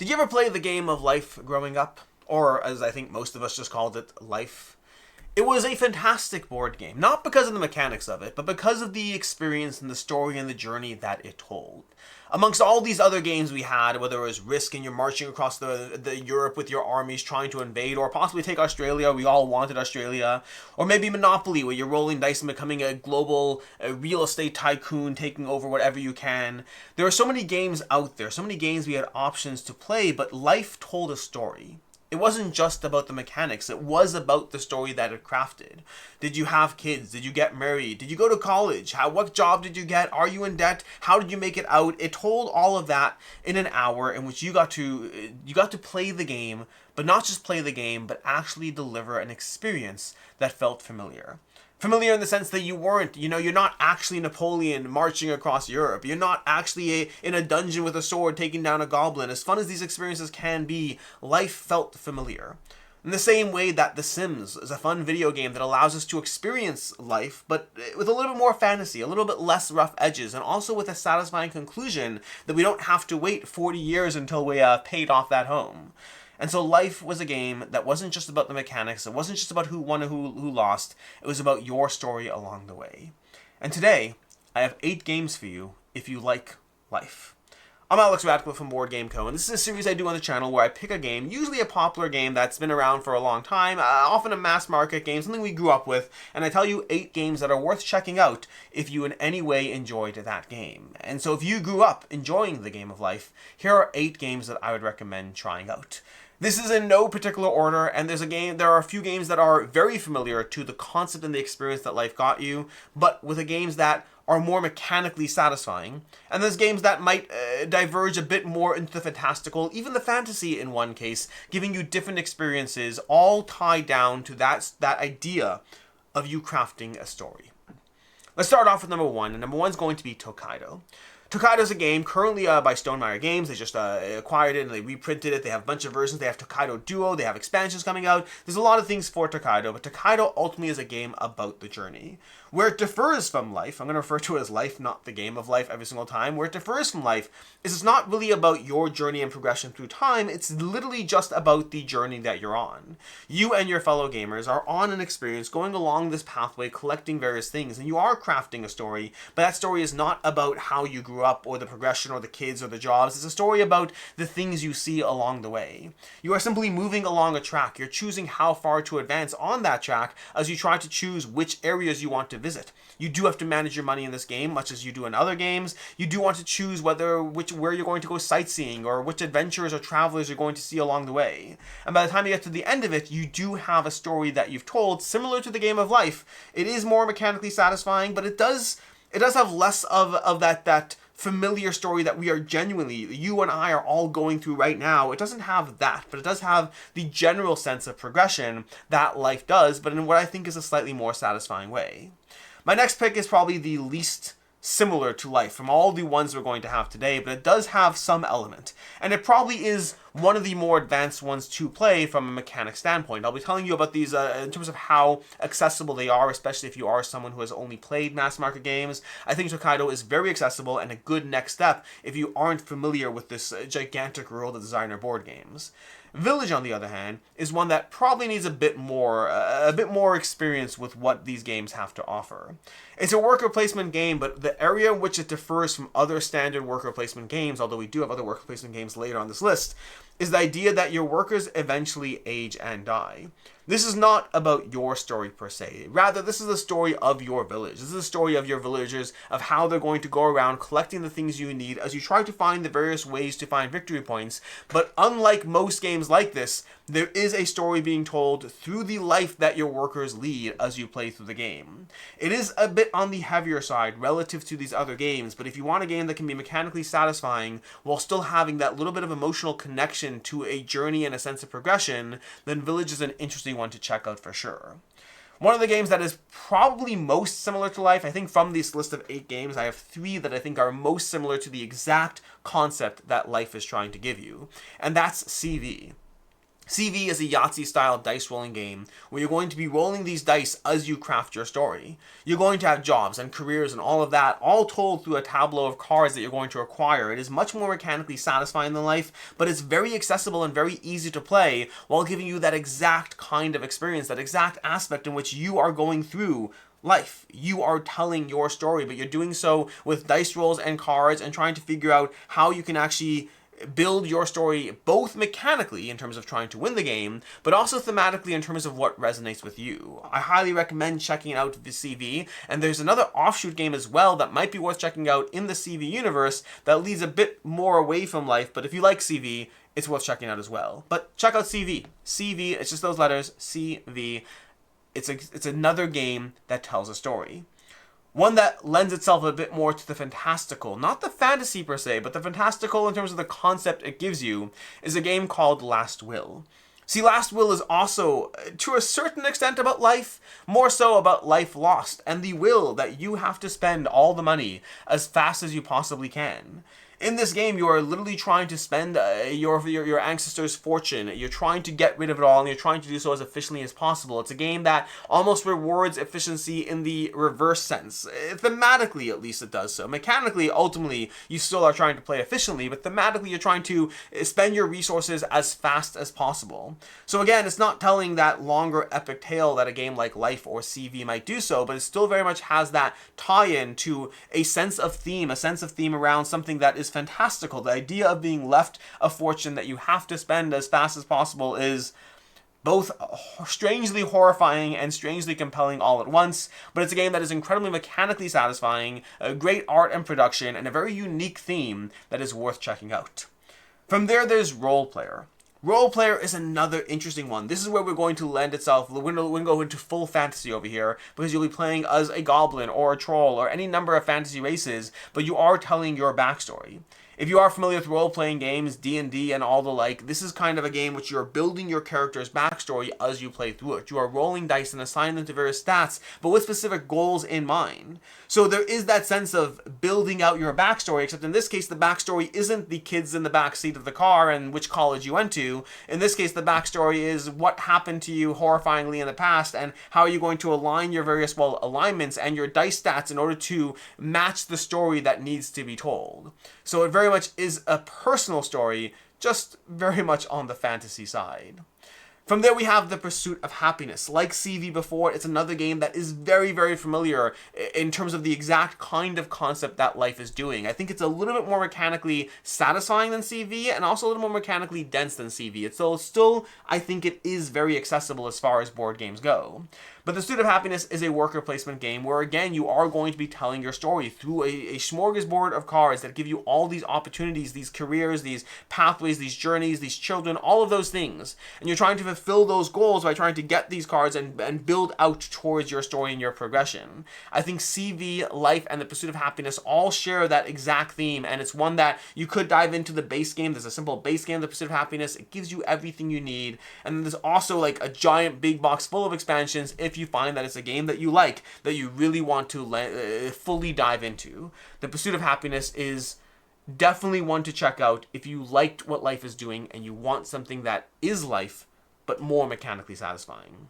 Did you ever play the game of life growing up? Or, as I think most of us just called it, life? It was a fantastic board game, not because of the mechanics of it, but because of the experience and the story and the journey that it told. Amongst all these other games we had, whether it was Risk and you're marching across the Europe with your armies trying to invade, or possibly take Australia, we all wanted Australia, or maybe Monopoly, where you're rolling dice and becoming a global real estate tycoon, taking over whatever you can. There are so many games out there, so many games we had options to play, but life told a story. It wasn't just about the mechanics, it was about the story that it crafted. Did you have kids? Did you get married? Did you go to college? What job did you get? Are you in debt? How did you make it out? It told all of that in an hour in which you got to play the game, but not just play the game, but actually deliver an experience that felt familiar. Familiar in the sense that you're not actually Napoleon marching across Europe. You're not actually in a dungeon with a sword taking down a goblin. As fun as these experiences can be, life felt familiar. In the same way that The Sims is a fun video game that allows us to experience life, but with a little bit more fantasy, a little bit less rough edges, and also with a satisfying conclusion that we don't have to wait 40 years until we paid off that home. And so life was a game that wasn't just about the mechanics, it wasn't just about who won and who lost, it was about your story along the way. And today, I have 8 games for you if you like life. I'm Alex Radcliffe from Board Game Co, and this is a series I do on the channel where I pick a game, usually a popular game that's been around for a long time, often a mass market game, something we grew up with, and I tell you 8 games that are worth checking out if you in any way enjoyed that game. And so if you grew up enjoying the game of life, here are 8 games that I would recommend trying out. This is in no particular order, and there are a few games that are very familiar to the concept and the experience that life got you, but with the games that are more mechanically satisfying, and there's games that might diverge a bit more into the fantastical, even the fantasy in one case, giving you different experiences, all tied down to that idea of you crafting a story. Let's start off with number 1, and number 1 is going to be Tokaido. Tokaido is a game currently by Stonemaier Games. They just acquired it and they reprinted it. They have a bunch of versions. They have Tokaido Duo. They have expansions coming out. There's a lot of things for Tokaido, but Tokaido ultimately is a game about the journey. Where it differs from life, I'm going to refer to it as life, not the game of life every single time. Where it differs from life is it's not really about your journey and progression through time. It's literally just about the journey that you're on. You and your fellow gamers are on an experience going along this pathway, collecting various things, and you are crafting a story, but that story is not about how you grew up or the progression or the kids or the jobs. It's a story about the things you see along the way. You are simply moving along a track. You're choosing how far to advance on that track as you try to choose which areas you want to visit. You do have to manage your money in this game, much as you do in other games. You do want to choose where you're going to go sightseeing or which adventurers or travelers you're going to see along the way. And by the time you get to the end of it, you do have a story that you've told, similar to the game of life. It is more mechanically satisfying, but it does have less of that familiar story that we are genuinely, you and I are all going through right now. It doesn't have that, but it does have the general sense of progression that life does, but in what I think is a slightly more satisfying way. My next pick is probably the least similar to life from all the ones we're going to have today, but it does have some element, and it probably is one of the more advanced ones to play from a mechanic standpoint. I'll be telling you about these in terms of how accessible they are, especially if you are someone who has only played mass market games. I think Tokaido is very accessible and a good next step if you aren't familiar with this gigantic world of designer board games. Village, on the other hand, is one that probably needs a bit more experience with what these games have to offer. It's a worker placement game, but the area in which it differs from other standard worker placement games, although we do have other worker placement games later on this list, is the idea that your workers eventually age and die. This is not about your story per se. Rather, this is the story of your village. This is the story of your villagers, of how they're going to go around collecting the things you need as you try to find the various ways to find victory points. But unlike most games like this, there is a story being told through the life that your workers lead as you play through the game. It is a bit on the heavier side relative to these other games, but if you want a game that can be mechanically satisfying while still having that little bit of emotional connection to a journey and a sense of progression, then Village is an interesting one to check out for sure. One of the games that is probably most similar to life, I think from this list of 8 games, I have 3 that I think are most similar to the exact concept that life is trying to give you, and that's CV. CV is a Yahtzee-style dice-rolling game where you're going to be rolling these dice as you craft your story. You're going to have jobs and careers and all of that, all told through a tableau of cards that you're going to acquire. It is much more mechanically satisfying than life, but it's very accessible and very easy to play while giving you that exact kind of experience, that exact aspect in which you are going through life. You are telling your story, but you're doing so with dice rolls and cards and trying to figure out how you can actually build your story both mechanically in terms of trying to win the game, but also thematically in terms of what resonates with you. I highly recommend checking out the CV, and there's another offshoot game as well that might be worth checking out in the CV universe that leads a bit more away from life, but if you like CV, it's worth checking out as well. But check out CV. CV, it's just those letters, CV. It's another game that tells a story. One that lends itself a bit more to the fantastical, not the fantasy per se, but the fantastical in terms of the concept it gives you, is a game called Last Will. See, Last Will is also, to a certain extent, about life, more so about life lost, and the will that you have to spend all the money as fast as you possibly can. In this game, you are literally trying to spend your ancestors' fortune. You're trying to get rid of it all, and you're trying to do so as efficiently as possible. It's a game that almost rewards efficiency in the reverse sense. Thematically, at least, it does so. Mechanically, ultimately, you still are trying to play efficiently, but thematically, you're trying to spend your resources as fast as possible. So again, it's not telling that longer epic tale that a game like Life or CV might do so, but it still very much has that tie-in to a sense of theme around something that is fantastical. The idea of being left a fortune that you have to spend as fast as possible is both strangely horrifying and strangely compelling all at once, but it's a game that is incredibly mechanically satisfying, great art and production, and a very unique theme that is worth checking out. From there, there's Role Player. Role Player is another interesting one. This is where we're going to lend itself, we're going to go into full fantasy over here, because you'll be playing as a goblin or a troll or any number of fantasy races, but you are telling your backstory. If you are familiar with role-playing games, D&D and all the like, this is kind of a game which you're building your character's backstory as you play through it. You are rolling dice and assigning them to various stats, but with specific goals in mind. So there is that sense of building out your backstory, except in this case, the backstory isn't the kids in the back seat of the car and which college you went to. In this case, the backstory is what happened to you horrifyingly in the past and how are you going to align your various, alignments and your dice stats in order to match the story that needs to be told. So it very much is a personal story, just very much on the fantasy side. From there we have The Pursuit of Happiness. Like CV before, it's another game that is very, very familiar in terms of the exact kind of concept that life is doing. I think it's a little bit more mechanically satisfying than CV and also a little more mechanically dense than CV. It's still, I think it is very accessible as far as board games go. But The Pursuit of Happiness is a worker placement game where, again, you are going to be telling your story through a smorgasbord of cards that give you all these opportunities, these careers, these pathways, these journeys, these children, all of those things. And you're trying to fulfill those goals by trying to get these cards and build out towards your story and your progression. I think CV, Life, and The Pursuit of Happiness all share that exact theme, and it's one that you could dive into the base game. There's a simple base game, The Pursuit of Happiness. It gives you everything you need. And then there's also like a giant big box full of expansions if you find that it's a game that you like, that you really want to fully dive into. The Pursuit of Happiness is definitely one to check out if you liked what Life is doing and you want something that is Life, but more mechanically satisfying.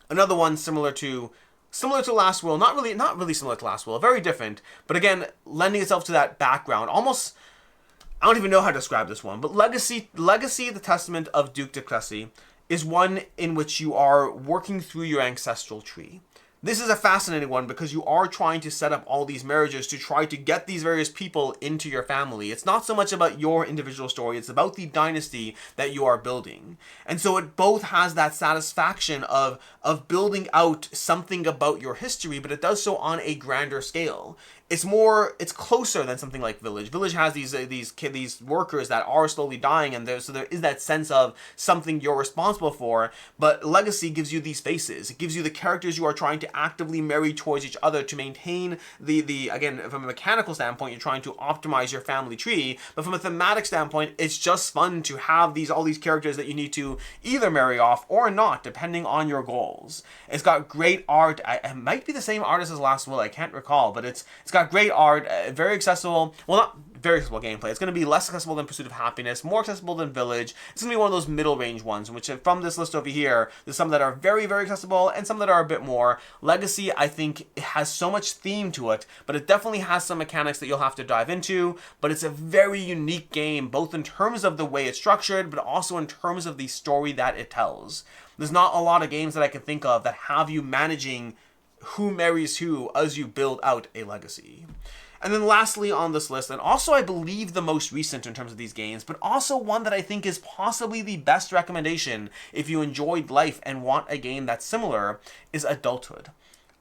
Another one similar to Last Will, not really similar to Last Will, very different, but again, lending itself to that background, almost, I don't even know how to describe this one, but Legacy, the Testament of Duke de Crecy, is one in which you are working through your ancestral tree. This is a fascinating one because you are trying to set up all these marriages to try to get these various people into your family. It's not so much about your individual story, it's about the dynasty that you are building. And so it both has that satisfaction of building out something about your history, but it does so on a grander scale. It's closer than something like Village. Village has these workers that are slowly dying, and so there is that sense of something you're responsible for. But Legacy gives you these faces. It gives you the characters you are trying to actively marry towards each other to maintain the again, from a mechanical standpoint, you're trying to optimize your family tree. But from a thematic standpoint, it's just fun to have all these characters that you need to either marry off or not, depending on your goals. It's got great art. It might be the same artist as Last Will. I can't recall, but it's got great art, very accessible. Well, not very accessible gameplay. It's going to be less accessible than Pursuit of Happiness, more accessible than Village. It's going to be one of those middle range ones, which from this list over here, there's some that are very, very accessible and some that are a bit more. Legacy, I think, it has so much theme to it, but it definitely has some mechanics that you'll have to dive into. But it's a very unique game, both in terms of the way it's structured, but also in terms of the story that it tells. There's not a lot of games that I can think of that have you managing who marries who as you build out a legacy. And then lastly on this list, and also I believe the most recent in terms of these games, but also one that I think is possibly the best recommendation if you enjoyed life and want a game that's similar, is Adulthood.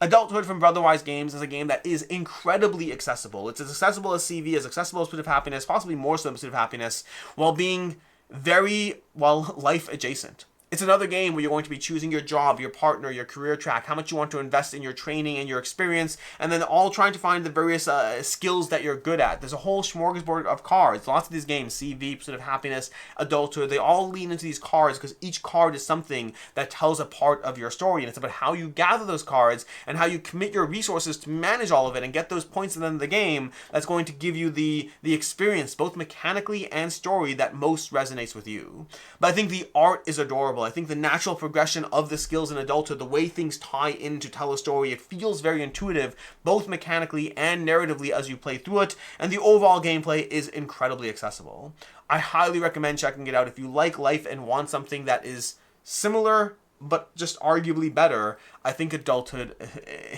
Adulthood from Brotherwise Games is a game that is incredibly accessible. It's as accessible as CV, as accessible as Pursuit of Happiness, possibly more so than Pursuit of Happiness, while being very, life adjacent. It's another game where you're going to be choosing your job, your partner, your career track, how much you want to invest in your training and your experience, and then all trying to find the various skills that you're good at. There's a whole smorgasbord of cards. Lots of these games, CV, Pursuit of Happiness, Adulthood, they all lean into these cards because each card is something that tells a part of your story, and it's about how you gather those cards and how you commit your resources to manage all of it and get those points at the end of the game that's going to give you the experience, both mechanically and story, that most resonates with you. But I think the art is adorable. I think the natural progression of the skills in Adulthood, the way things tie in to tell a story, it feels very intuitive, both mechanically and narratively as you play through it, and the overall gameplay is incredibly accessible. I highly recommend checking it out if you like life and want something that is similar but just arguably better. I think Adulthood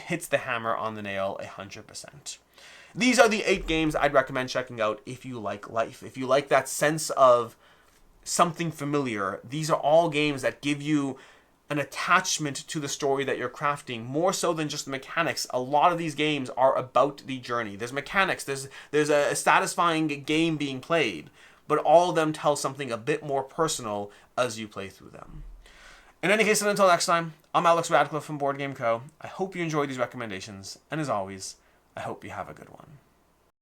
hits the hammer on the nail 100%. These are the 8 games I'd recommend checking out if you like life. If you like that sense of something familiar, these are all games that give you an attachment to the story that you're crafting, more so than just the mechanics. A lot of these games are about the journey. There's mechanics, there's a satisfying game being played, but all of them tell something a bit more personal as you play through them. In any case, and until next time, I'm Alex Radcliffe from Board Game Co. I hope you enjoyed these recommendations, and as always, I hope you have a good one.